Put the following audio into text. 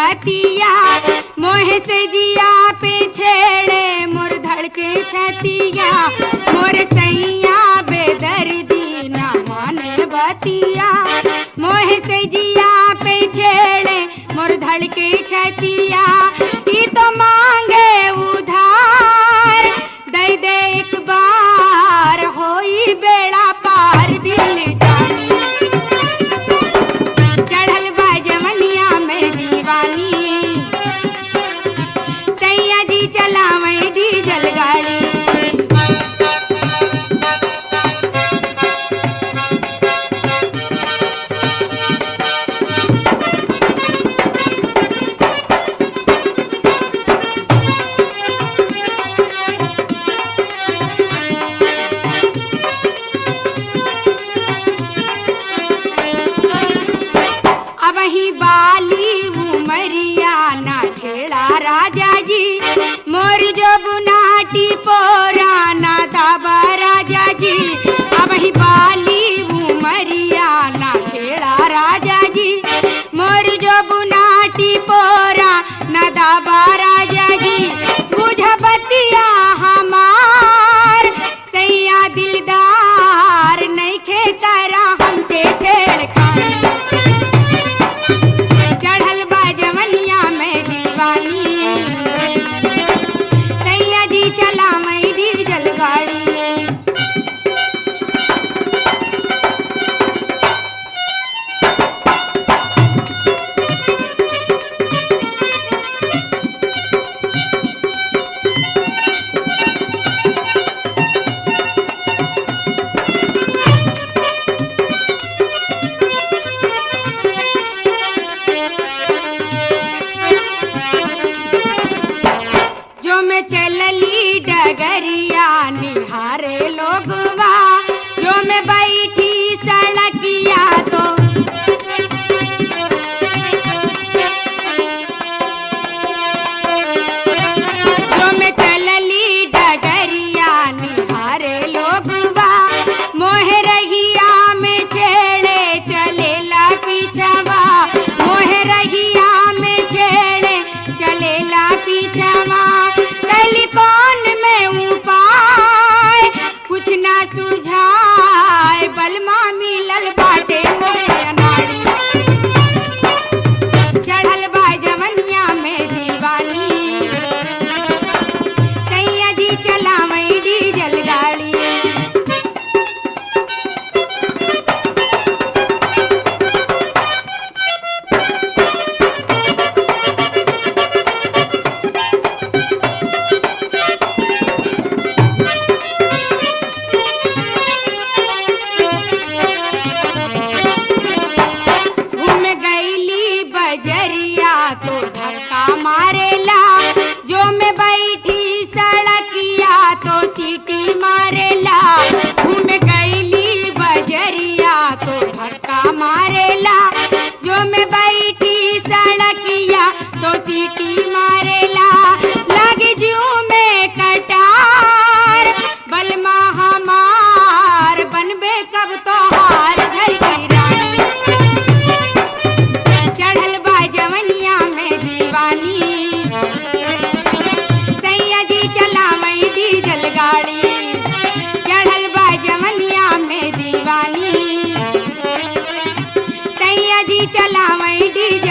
बतिया, मोह से जिया पे छेड़े मोर धड़के छतिया, मोर सैया बेदर्दी ना माने बतिया, मोह से जिया पे छेड़े मोर धड़के छतिया, ई तो मांगे उधार दे दे एक बार, होई बेड़ा पार दिल जानी, चढ़ल बा जवनिया में दीवानी, सैया जी चलावे डीजल गाड़ी। बाली उमरिया ना छेड़ा राजा जी, मोर जो बुनाटी पोरा ना दाबा राजा जी, अब ही बाली उमरिया ना छेड़ा राजा जी, मोर जो बुनाटी पोरा ना दाबा राजा जी, बुझ बतिया हमार सैया दिलदार, नहीं खे करा हमसे छेड़खानी, चलावे डीजल गाड़ी। जो मैं चलली डगरिया निहारे लोगवा, जो मैं बैठी सड़किया तो जो मैं चलली डगरिया निहारे लोगवा, मोह रहिया में छेड़े चलेला पीछवा, मोह रहिया में छेड़े चलेला पीछवा, कौन में उपाय कुछ ना सुझाए, बलमा मिलल बाटे मोरे अनाड़ी, चढ़ल बा जवनिया में दीवानी, सैया जी चलावे डीजल गाड़ी। बजरिया तो धक्का मारेला, जो मैं बैठी सड़किया तो सीटी मारेला, घूम गईली बजरिया तो धक्का मारेला, जो मैं बैठी सड़किया तो सीटी मारेला, लग जू में कटार बलमा हमार, बनबे कब तो हार घर की रानी, चढ़ल बा जवनिया में दीवानी, सैया जी चलावे डीजल गाड़ी, चढ़ल बा जवनिया में दीवानी, सैया जी चलावे डीजल